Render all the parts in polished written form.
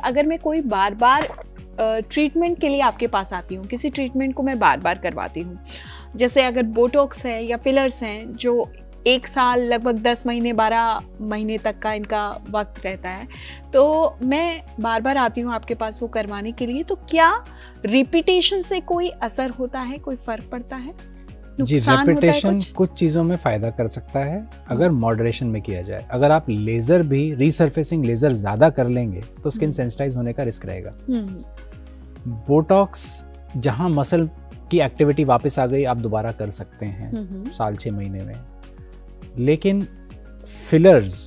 अगर मैं कोई बार बार ट्रीटमेंट के लिए आपके पास आती हूँ, किसी ट्रीटमेंट को मैं बार बार करवाती हूँ, जैसे अगर बोटॉक्स है या फिलर्स हैं जो 1 साल लगभग 10 महीने 12 महीने तक का इनका वक्त रहता है, तो मैं बार बार आती हूँ आपके पास वो करवाने के लिए, तो क्या रिपीटेशन से कोई असर होता है, कोई फर्क पड़ता है, जी, रेपिटेशन कुछ चीज़ों में फ़ायदा कर सकता है अगर मॉडरेशन में किया जाए। अगर आप लेज़र भी रीसरफेसिंग लेज़र ज़्यादा कर लेंगे तो स्किन सेंसिटाइज होने का रिस्क रहेगा। बोटॉक्स जहाँ मसल की एक्टिविटी वापस आ गई आप दोबारा कर सकते हैं साल 6 महीने में, लेकिन फिलर्स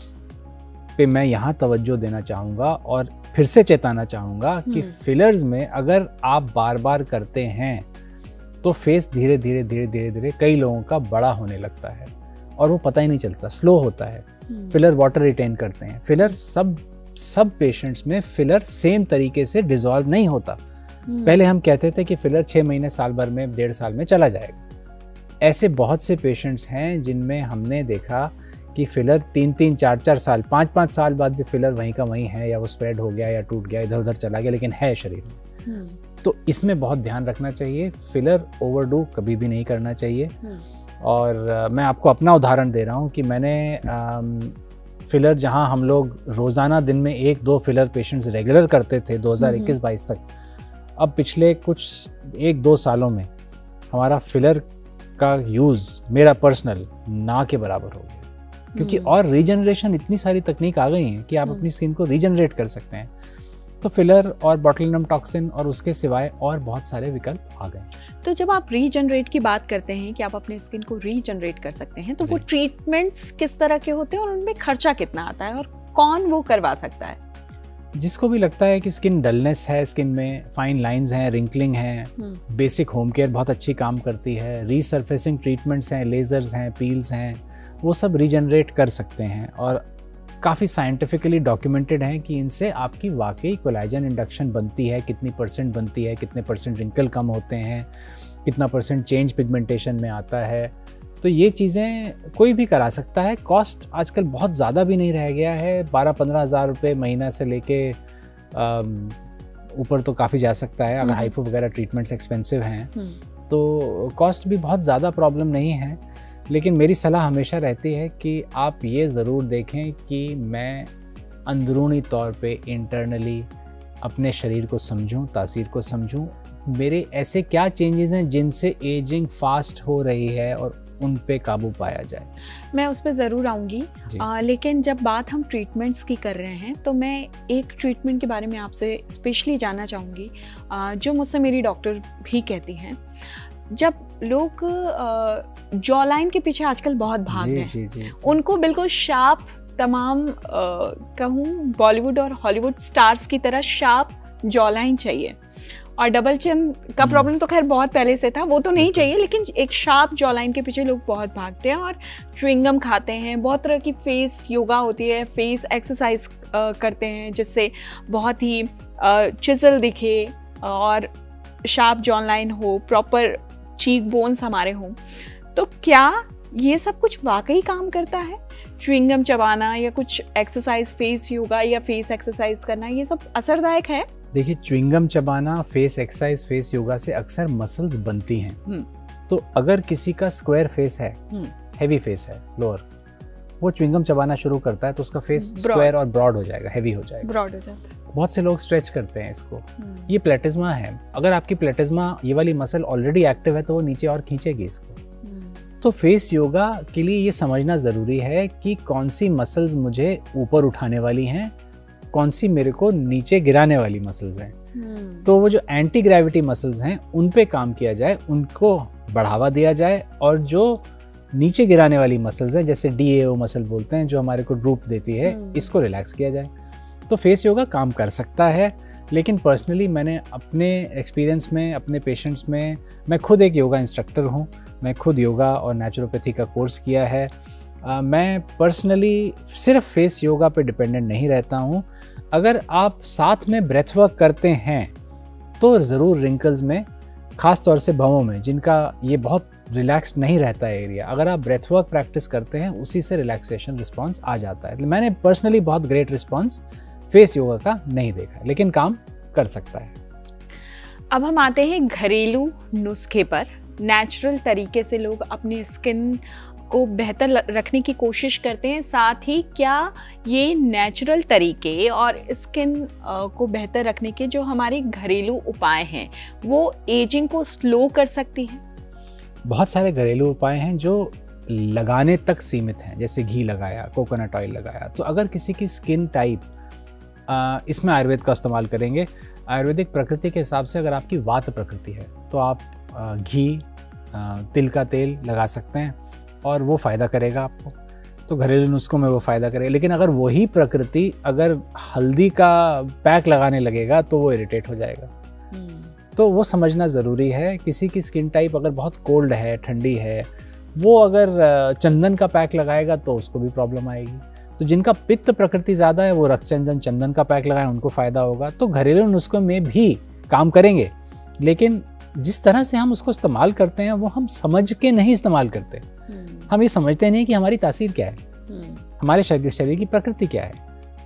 पे मैं यहाँ तवज्जो देना चाहूँगा और फिर से चेताना चाहूँगा कि फिलर्स में अगर आप बार बार करते हैं तो फेस धीरे धीरे कई लोगों का बड़ा होने लगता है और वो पता ही नहीं चलता, स्लो होता है। फिलर वाटर रिटेन करते हैं। फिलर सब पेशेंट्स में फिलर सेम तरीके से डिसॉल्व नहीं होता। पहले हम कहते थे कि फिलर 6 महीने साल भर में 1.5 साल में चला जाएगा। ऐसे बहुत से पेशेंट्स हैं जिनमें हमने देखा कि फिलर 3-3, 4-4 साल, 5-5 साल बाद भी फिलर वहीं का वहीं है, या वो स्प्रेड हो गया या टूट गया, इधर उधर चला गया, लेकिन है शरीर में। तो इसमें बहुत ध्यान रखना चाहिए। फिलर ओवरडू कभी भी नहीं करना चाहिए। और मैं आपको अपना उदाहरण दे रहा हूँ कि मैंने फिलर जहाँ हम लोग रोज़ाना दिन में 1-2 फिलर पेशेंट्स रेगुलर करते थे 2021-22 तक, अब पिछले कुछ 1-2 सालों में हमारा फिलर का यूज़ मेरा पर्सनल ना के बराबर हो गया, क्योंकि और रीजनरेशन इतनी सारी तकनीक आ गई हैं कि आप अपनी स्किन को रीजनरेट कर सकते हैं। तो फिलर और बॉटुलिनम टॉक्सिन और उसके सिवाय और बहुत सारे विकल्प आ गए। तो जब आप रीजनरेट की बात करते हैं कि आप अपने स्किन को रीजनरेट कर सकते हैं, तो वो ट्रीटमेंट्स किस तरह के होते हैं और उनमें खर्चा कितना आता है और कौन वो करवा सकता है? जिसको भी लगता है कि स्किन डलनेस है, स्किन में फाइन लाइंस हैं, रिंकलिंग है, बेसिक होम केयर बहुत अच्छी काम करती है, रीसरफेसिंग ट्रीटमेंट्स हैं, लेजर्स हैं, पील्स हैं, वो सब रीजनरेट कर सकते हैं और काफ़ी साइंटिफिकली डॉक्यूमेंटेड हैं कि इनसे आपकी वाकई कोलेजन इंडक्शन बनती है, कितनी % बनती है, कितने % रिंकल कम होते हैं, कितना % चेंज पिगमेंटेशन में आता है। तो ये चीज़ें कोई भी करा सकता है। कॉस्ट आजकल बहुत ज़्यादा भी नहीं रह गया है, 12-15 हज़ार रुपये महीना से लेके ऊपर तो काफ़ी जा सकता है। अगर हाइपो वगैरह ट्रीटमेंट्स एक्सपेंसिव हैं तो कॉस्ट भी बहुत ज़्यादा प्रॉब्लम नहीं है। लेकिन मेरी सलाह हमेशा रहती है कि आप ये ज़रूर देखें कि मैं अंदरूनी तौर पे इंटरनली अपने शरीर को समझूं, तासीर को समझूं, मेरे ऐसे क्या चेंजेस हैं जिनसे एजिंग फास्ट हो रही है और उन पे काबू पाया जाए। मैं उस पर ज़रूर आऊँगी, लेकिन जब बात हम ट्रीटमेंट्स की कर रहे हैं तो मैं एक ट्रीटमेंट के बारे में आपसे स्पेशली जानना चाहूँगी जो मुझसे मेरी डॉक्टर भी कहती हैं। जब लोग जॉ लाइन के पीछे आजकल बहुत भाग रहे हैं, उनको बिल्कुल शार्प तमाम कहूँ बॉलीवुड और हॉलीवुड स्टार्स की तरह शार्प जॉ लाइन चाहिए, और डबल चिन का प्रॉब्लम तो खैर बहुत पहले से था, वो तो नहीं चाहिए, लेकिन एक शार्प जॉ लाइन के पीछे लोग बहुत भागते हैं और च्युइंगम खाते हैं, बहुत तरह की फेस योगा होती है, फेस एक्सरसाइज करते हैं जिससे बहुत ही चिजल दिखे और शार्प जॉ लाइन हो, प्रॉपर चीक बोन्स हमारे हों। तो क्या ये सब कुछ वाकई काम करता है? च्युइंगम चबाना या कुछ एक्सरसाइज, फेस योगा या फेस एक्सरसाइज करना, ये सब असरदायक है? देखिए, च्युइंगम चबाना, फेस एक्सरसाइज, फेस योगा से अक्सर मसल्स बनती हैं। तो अगर किसी का स्क्वायर फेस है, हेवी फेस है, फ्लोर, वो च्युइंगम चबाना शुरू करता है तो उसका फेस स्क्वायर और ब्रॉड हो जाएगा, हेवी हो जाएगा, ब्रॉड हो जाता है। बहुत से लोग स्ट्रेच करते हैं इसको। ये प्लेटिज्मा है। अगर आपकी प्लेटिज्मा ये वाली मसल ऑलरेडी एक्टिव है तो वो नीचे और खींचेगी इसको। तो फेस योगा के लिए ये समझना ज़रूरी है कि कौन सी मसल्स मुझे ऊपर उठाने वाली हैं, कौन सी मेरे को नीचे गिराने वाली मसल्स हैं। तो वो जो एंटी ग्रेविटी मसल्स हैं उन पे काम किया जाए, उनको बढ़ावा दिया जाए, और जो नीचे गिराने वाली मसल्स हैं जैसे DAO मसल बोलते हैं जो हमारे को ड्रूप देती है, इसको रिलैक्स किया जाए। तो फेस योगा काम कर सकता है। लेकिन पर्सनली मैंने अपने एक्सपीरियंस में, अपने पेशेंट्स में, मैं खुद एक योगा इंस्ट्रक्टर हूँ, मैं खुद योगा और नेचुरोपैथी का कोर्स किया है। मैं पर्सनली सिर्फ फेस योगा पे डिपेंडेंट नहीं रहता हूँ। अगर आप साथ में ब्रेथ वर्क करते हैं तो ज़रूर रिंकल्स में, ख़ास तौर से भवों में जिनका ये बहुत रिलैक्स्ड नहीं रहता है एरिया, अगर आप ब्रेथ वर्क प्रैक्टिस करते हैं उसी से रिलैक्सेशन रिस्पॉन्स आ जाता है। मैंने पर्सनली बहुत ग्रेट रिस्पॉन्स फेस योगा का नहीं देखा है, लेकिन काम कर सकता है। अब हम आते हैं घरेलू नुस्खे पर। नेचुरल तरीके से लोग अपनी स्किन को बेहतर रखने की कोशिश करते हैं, साथ ही क्या ये नेचुरल तरीके और स्किन को बेहतर रखने के जो हमारे घरेलू उपाय हैं वो एजिंग को स्लो कर सकती हैं? बहुत सारे घरेलू उपाय हैं जो लगाने तक सीमित हैं, जैसे घी लगाया, कोकोनट ऑयल लगाया। तो अगर किसी की स्किन टाइप, इसमें आयुर्वेद का इस्तेमाल करेंगे। आयुर्वेदिक प्रकृति के हिसाब से अगर आपकी वात प्रकृति है तो आप घी, तिल का तेल लगा सकते हैं और वो फ़ायदा करेगा आपको। तो घरेलू नुस्खों में वो फ़ायदा करेगा। लेकिन अगर वही प्रकृति अगर हल्दी का पैक लगाने लगेगा तो वो इरिटेट हो जाएगा। तो वो समझना ज़रूरी है। किसी की स्किन टाइप अगर बहुत कोल्ड है, ठंडी है, वो अगर चंदन का पैक लगाएगा तो उसको भी प्रॉब्लम आएगी। तो जिनका पित्त प्रकृति ज़्यादा है वो रक्तचंदन, चंदन का पैक लगाएं, उनको फ़ायदा होगा। तो घरेलू नुस्खों में भी काम करेंगे, लेकिन जिस तरह से हम उसको इस्तेमाल करते हैं वो हम समझ के नहीं इस्तेमाल करते। हम ये समझते नहीं कि हमारी तासीर क्या है, हमारे शरीर की प्रकृति क्या है,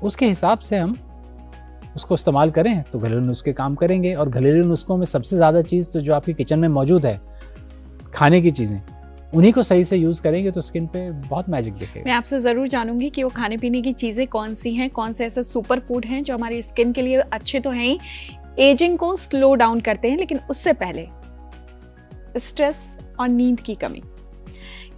उसके हिसाब से हम उसको इस्तेमाल करें तो घरेलू नुस्खे काम करेंगे। और घरेलू नुस्खों में सबसे ज़्यादा चीज़ तो जो आपकी किचन में मौजूद है, खाने की चीज़ें, उन्हीं को सही से यूज़ करेंगे तो स्किन पे बहुत मैजिक दिखेगा। मैं आपसे ज़रूर जानूंगी कि वो खाने पीने की चीज़ें कौन सी हैं, कौन से ऐसे सुपर फूड हैं जो हमारी स्किन के लिए अच्छे तो हैं ही, एजिंग को स्लो डाउन करते हैं। लेकिन उससे पहले स्ट्रेस और नींद की कमी,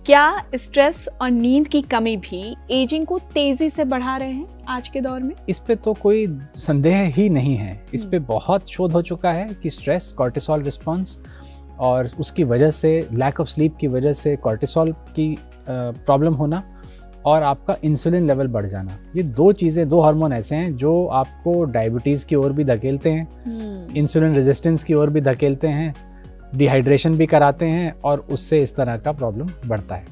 क्या स्ट्रेस और नींद की कमी भी एजिंग को तेजी से बढ़ा रहे हैं आज के दौर में? इस पे तो कोई संदेह ही नहीं है। इस पे बहुत शोध हो चुका है कि स्ट्रेस, कॉर्टिसोल रिस्पॉन्स और उसकी वजह से लैक ऑफ स्लीप की वजह से कॉर्टिसोल की प्रॉब्लम होना और आपका इंसुलिन लेवल बढ़ जाना, ये दो चीज़ें, दो हार्मोन ऐसे हैं जो आपको डायबिटीज़ की ओर भी धकेलते हैं, इंसुलिन रेजिस्टेंस की ओर भी धकेलते हैं, डिहाइड्रेशन भी कराते हैं और उससे इस तरह का प्रॉब्लम बढ़ता है।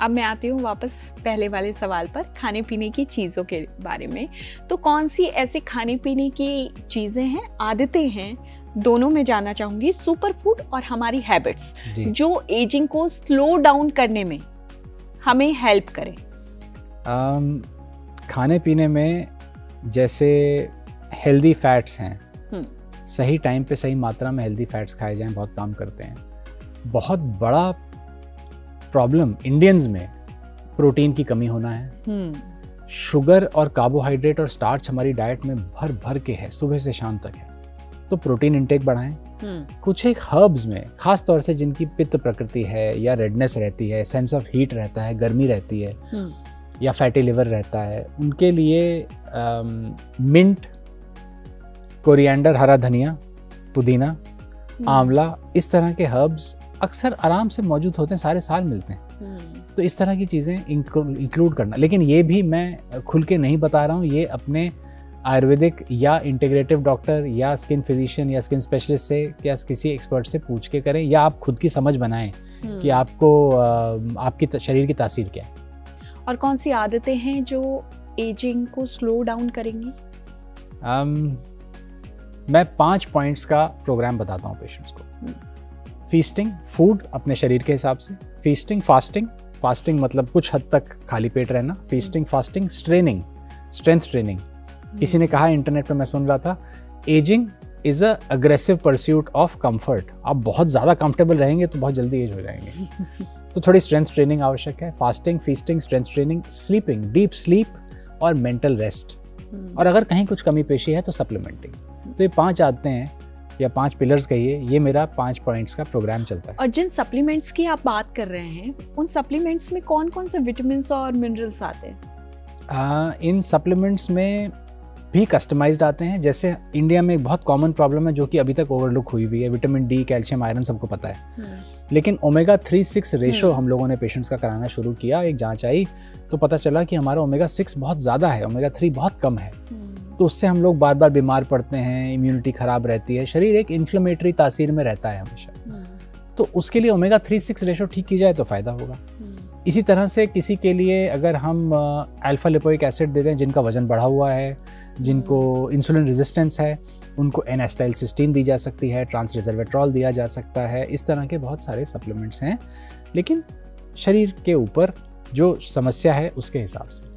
अब मैं आती हूँ वापस पहले वाले सवाल पर, खाने पीने की चीज़ों के बारे में। तो कौन सी ऐसी खाने पीने की चीज़ें हैं, आदतें हैं, दोनों में जानना चाहूँगी, सुपर फूड और हमारी हैबिट्स, जो एजिंग को स्लो डाउन करने में हमें हेल्प करें? खाने पीने में जैसे हेल्दी फैट्स हैं, सही टाइम पे सही मात्रा में हेल्दी फैट्स खाए जाएं, बहुत काम करते हैं। बहुत बड़ा प्रॉब्लम इंडियंस में प्रोटीन की कमी होना है। शुगर और कार्बोहाइड्रेट और स्टार्च हमारी डाइट में भर भर के है, सुबह से शाम तक है। तो प्रोटीन इंटेक बढ़ाएं। कुछ एक हर्ब्स में, खास तौर से जिनकी पित्त प्रकृति है या रेडनेस रहती है, सेंस ऑफ हीट रहता है, गर्मी रहती है या फैटी लिवर रहता है, उनके लिए मिंट, कोरिएंडर, हरा धनिया, पुदीना, आंवला, इस तरह के हर्ब्स अक्सर आराम से मौजूद होते हैं, सारे साल मिलते हैं। तो इस तरह की चीज़ें इंक्लूड करना। लेकिन ये भी मैं खुल के नहीं बता रहा हूँ, ये अपने आयुर्वेदिक या इंटीग्रेटिव डॉक्टर या स्किन फिजिशियन या स्किन स्पेशलिस्ट से या किसी एक्सपर्ट से पूछ के करें, या आप खुद की समझ बनाएं कि आपको आपकी शरीर की तासीर क्या है। और कौन सी आदतें हैं जो एजिंग को स्लो डाउन करेंगी? मैं 5 पॉइंट्स का प्रोग्राम बताता हूँ पेशेंट्स को। फीस्टिंग, फूड अपने शरीर के हिसाब से। फीस्टिंग, फास्टिंग मतलब कुछ हद तक खाली पेट रहना। Feasting, fasting, training, strength training. किसी ने कहा इंटरनेट पे, मैं सुन रहा था, ageing is a aggressive pursuit of comfort. आप बहुत ज़्यादा कंफर्टेबल रहेंगे तो बहुत जल्दी एज हो जाएंगे। तो थोड़ी स्ट्रेंथ ट्रेनिंग आवश्यक है। Fasting, feasting, strength training, sleeping, deep sleep और मेंटल रेस्ट। और अगर कहीं कुछ कमी पेशी है तो सप्लीमेंटिंग। तो ये 5 आदतें हैं या 5 पिलर्स कहिए, ये मेरा 5 पॉइंट्स का प्रोग्राम चलता है। और जिन सप्लीमेंट्स की आप बात कर रहे हैं, उन सप्लीमेंट्स में कौन कौन से विटामिन और मिनरल्स आते हैं? इन सप्लीमेंट्स में भी कस्टमाइज्ड आते हैं। जैसे इंडिया में एक बहुत कॉमन प्रॉब्लम है जो कि अभी तक ओवरलुक हुई हुई है, विटामिन डी, कैल्शियम, आयरन सबको पता है। लेकिन ओमेगा 3-6 रेशो हम लोगों ने पेशेंट्स का कराना शुरू किया। एक जांच आई तो पता चला कि हमारा ओमेगा 6 बहुत ज़्यादा है, ओमेगा 3 बहुत कम है। तो उससे हम लोग बार बार बीमार पड़ते हैं, इम्यूनिटी ख़राब रहती है, शरीर एक इन्फ्लेमेटरी तासीर में रहता है हमेशा। तो उसके लिए ओमेगा 3-6 रेशो ठीक की जाए तो फ़ायदा होगा। इसी तरह से किसी के लिए अगर हम अल्फा लिपोइक एसिड दे दें, जिनका वजन बढ़ा हुआ है, जिनको इंसुलिन रेजिस्टेंस है, उनको N-एसिटाइलसिस्टीन दी जा सकती है, ट्रांस रेसवेट्रॉल दिया जा सकता है। इस तरह के बहुत सारे सप्लीमेंट्स हैं, लेकिन शरीर के ऊपर जो समस्या है उसके हिसाब से।